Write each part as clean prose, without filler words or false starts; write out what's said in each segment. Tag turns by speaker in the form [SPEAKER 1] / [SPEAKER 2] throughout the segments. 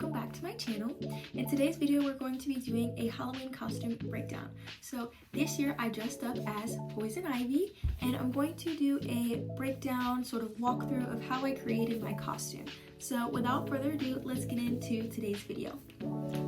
[SPEAKER 1] welcome back to my channel. In today's video, we're going to be doing a Halloween costume breakdown. So this year I dressed up as Poison Ivy, and I'm going to do a breakdown sort of walkthrough of how I created my costume. So without further ado, let's get into today's video.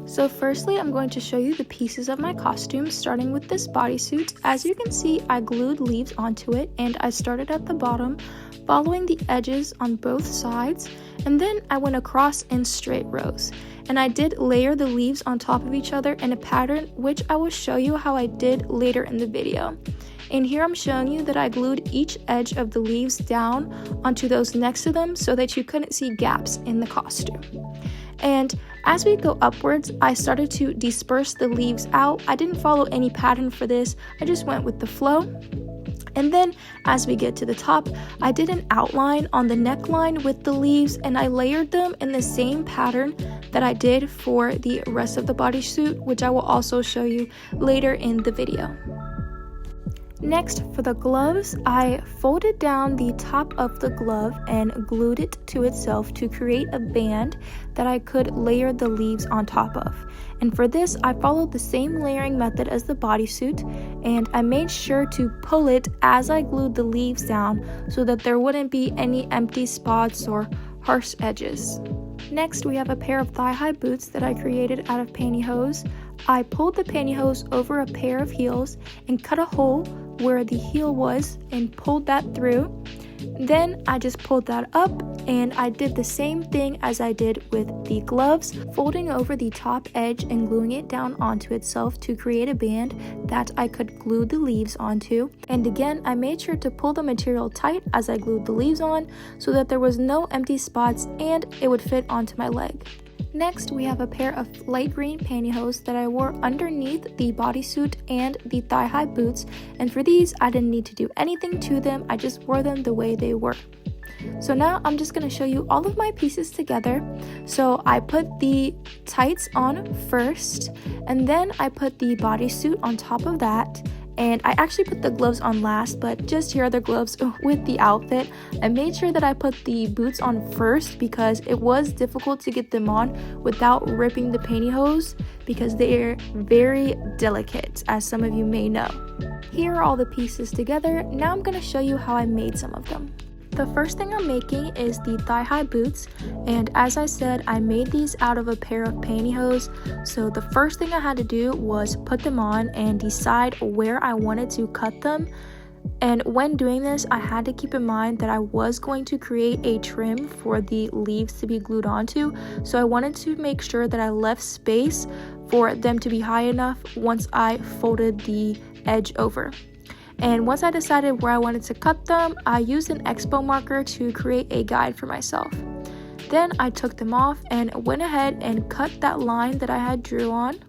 [SPEAKER 1] So firstly, I'm going to show you the pieces of my costume, starting with this bodysuit. As you can see, I glued leaves onto it, and I started at the bottom, following the edges on both sides, and then I went across in straight rows. And I did layer the leaves on top of each other in a pattern, which I will show you how I did later in the video. And here I'm showing you that I glued each edge of the leaves down onto those next to them so that you couldn't see gaps in the costume. And as we go upwards, I started to disperse the leaves out. I didn't follow any pattern for this, I just went with the flow. And then as we get to the top, I did an outline on the neckline with the leaves, and I layered them in the same pattern that I did for the rest of the bodysuit, which I will also show you later in the video. Next, for the gloves, I folded down the top of the glove and glued it to itself to create a band that I could layer the leaves on top of. And for this, I followed the same layering method as the bodysuit, and I made sure to pull it as I glued the leaves down so that there wouldn't be any empty spots or harsh edges. Next, we have a pair of thigh-high boots that I created out of pantyhose. I pulled the pantyhose over a pair of heels and cut a hole where the heel was and pulled that through. Then I just pulled that up, and I did the same thing as I did with the gloves, folding over the top edge and gluing it down onto itself to create a band that I could glue the leaves onto. And again, I made sure to pull the material tight as I glued the leaves on so that there was no empty spots and it would fit onto my leg. Next, we have a pair of light green pantyhose that I wore underneath the bodysuit and the thigh-high boots, and for these, I didn't need to do anything to them, I just wore them the way they were. So now I'm just going to show you all of my pieces together. So I put the tights on first, and then I put the bodysuit on top of that. And I actually put the gloves on last, but just here are the gloves with the outfit. I made sure that I put the boots on first because it was difficult to get them on without ripping the pantyhose because they're very delicate, as some of you may know. Here are all the pieces together. Now I'm going to show you how I made some of them. The first thing I'm making is the thigh-high boots, and as I said, I made these out of a pair of pantyhose. So the first thing I had to do was put them on and decide where I wanted to cut them. And when doing this, I had to keep in mind that I was going to create a trim for the leaves to be glued onto. So I wanted to make sure that I left space for them to be high enough once I folded the edge over. And once I decided where I wanted to cut them, I used an Expo marker to create a guide for myself. Then I took them off and went ahead and cut that line that I had drew on.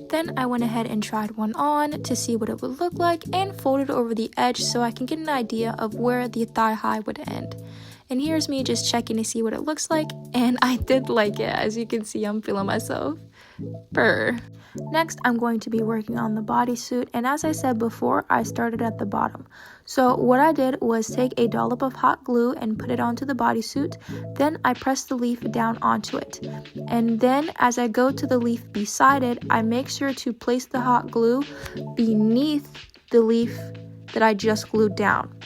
[SPEAKER 1] Then I went ahead and tried one on to see what it would look like and folded over the edge so I can get an idea of where the thigh high would end. And here's me just checking to see what it looks like, and I did like it. As you can see, I'm feeling myself. Purr. Next, I'm going to be working on the bodysuit, and as I said before, I started at the bottom. So what I did was take a dollop of hot glue and put it onto the bodysuit. Then I pressed the leaf down onto it. And then as I go to the leaf beside it, I make sure to place the hot glue beneath the leaf that I just glued down.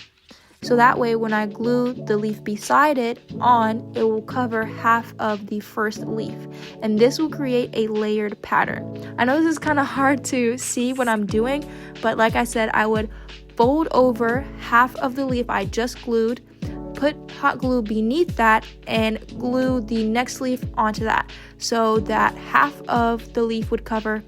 [SPEAKER 1] So that way, when I glue the leaf beside it on, it will cover half of the first leaf. And this will create a layered pattern. I know this is kind of hard to see what I'm doing, but like I said, I would fold over half of the leaf I just glued, put hot glue beneath that, and glue the next leaf onto that, so that half of the leaf would cover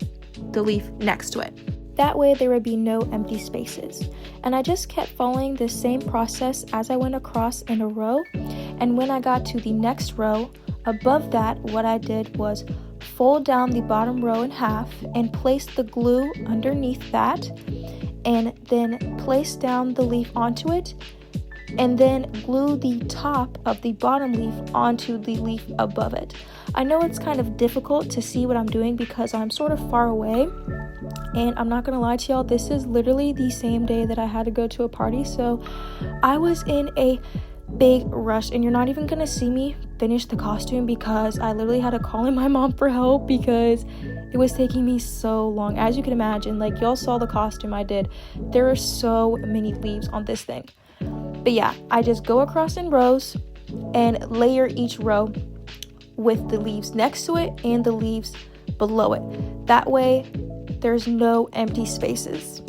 [SPEAKER 1] the leaf next to it. That way there would be no empty spaces. And I just kept following the same process as I went across in a row. And when I got to the next row, above that, what I did was fold down the bottom row in half and place the glue underneath that. and then place down the leaf onto it, and then glue the top of the bottom leaf onto the leaf above it. I know it's kind of difficult to see what I'm doing because I'm sort of far away, and I'm not gonna lie to y'all, this is literally the same day that I had to go to a party, so I was in a big rush, and you're not even gonna see me finish the costume because I literally had to call in my mom for help because it was taking me so long. As you can imagine, like, y'all saw the costume I did. There are so many leaves on this thing. But yeah, I just go across in rows and layer each row with the leaves next to it and the leaves below it. That way, there's no empty spaces.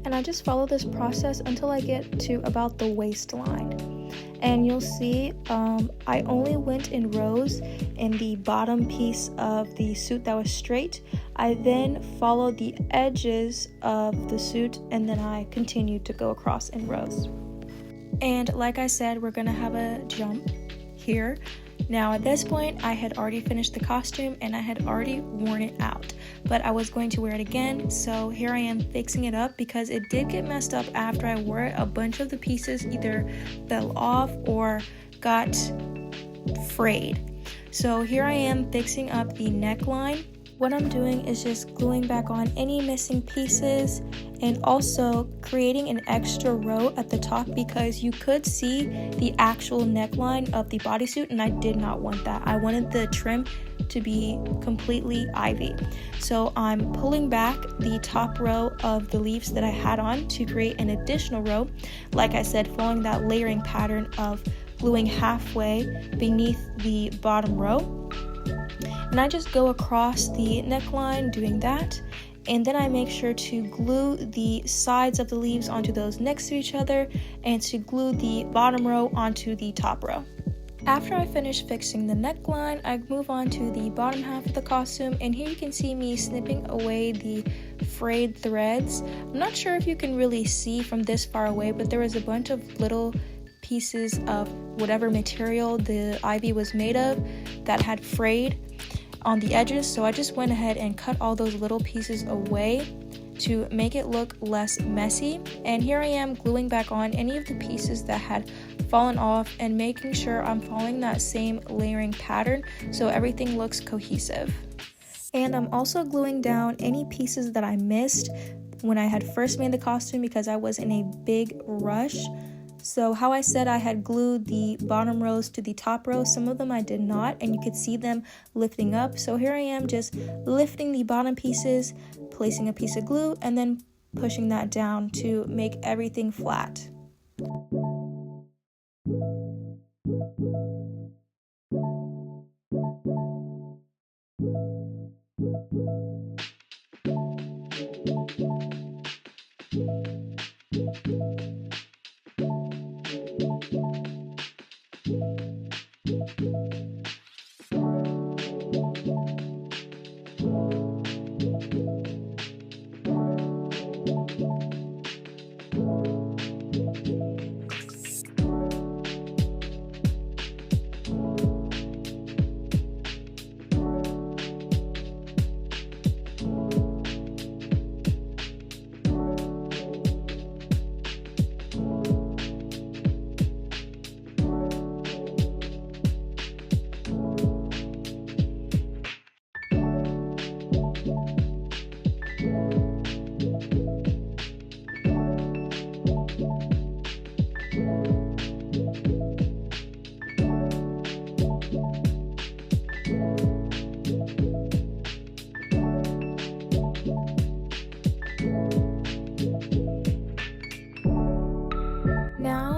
[SPEAKER 1] And I just follow this process until I get to about the waistline. And you'll see I only went in rows in the bottom piece of the suit that was straight. I then followed the edges of the suit, and then I continued to go across in rows. And like I said, we're gonna have a jump here. Now at this point, I had already finished the costume and I had already worn it out, but I was going to wear it again, so here I am fixing it up because it did get messed up after I wore it. A bunch of the pieces either fell off or got frayed. So here I am fixing up the neckline. What I'm doing is just gluing back on any missing pieces and also creating an extra row at the top because you could see the actual neckline of the bodysuit, and I did not want that. I wanted the trim to be completely ivy. So I'm pulling back the top row of the leaves that I had on to create an additional row. Like I said, following that layering pattern of gluing halfway beneath the bottom row. And I just go across the neckline doing that, and then I make sure to glue the sides of the leaves onto those next to each other and to glue the bottom row onto the top row. After I finish fixing the neckline, I move on to the bottom half of the costume, and here you can see me snipping away the frayed threads. I'm not sure if you can really see from this far away, but there was a bunch of little pieces of whatever material the ivy was made of that had frayed on the edges, so I just went ahead and cut all those little pieces away to make it look less messy. And here I am gluing back on any of the pieces that had fallen off and making sure I'm following that same layering pattern so everything looks cohesive. And I'm also gluing down any pieces that I missed when I had first made the costume because I was in a big rush. So how I said I had glued the bottom rows to the top rows, some of them I did not, and you could see them lifting up. So here I am just lifting the bottom pieces, placing a piece of glue, and then pushing that down to make everything flat.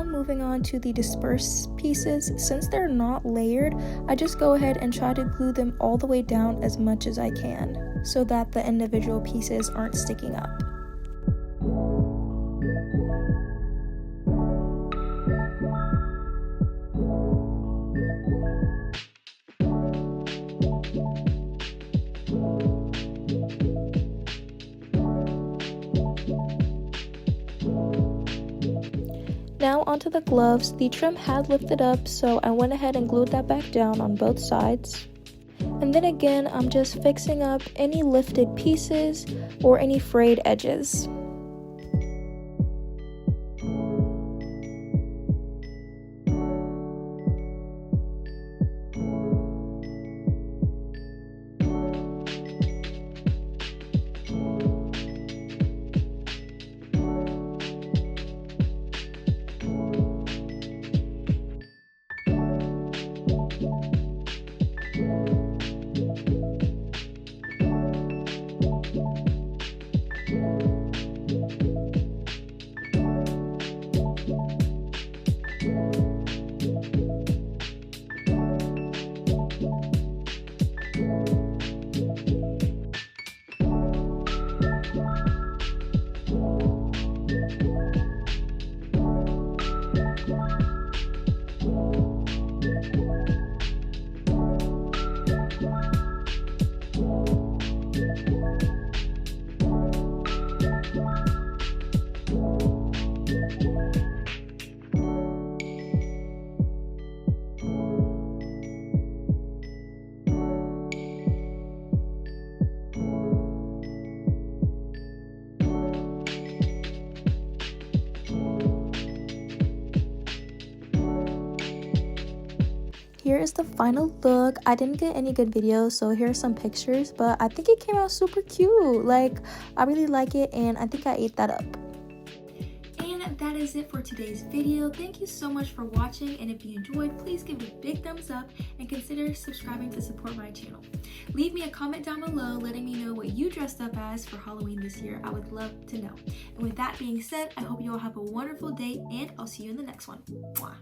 [SPEAKER 1] Moving on to the dispersed pieces, since they're not layered, I just go ahead and try to glue them all the way down as much as I can so that the individual pieces aren't sticking up. Now onto the gloves. The trim had lifted up, so I went ahead and glued that back down on both sides. And then again, I'm just fixing up any lifted pieces or any frayed edges. Here is the final look. I didn't get any good videos, so here are some pictures, but I think it came out super cute. Like, I really like it, and I think I ate that up. And that is it for today's video. Thank you so much for watching, and if you enjoyed, please give it a big thumbs up and consider subscribing to support my channel. Leave me a comment down below letting me know what you dressed up as for Halloween this year. I would love to know. And with that being said, I hope you all have a wonderful day, and I'll see you in the next one. Mwah.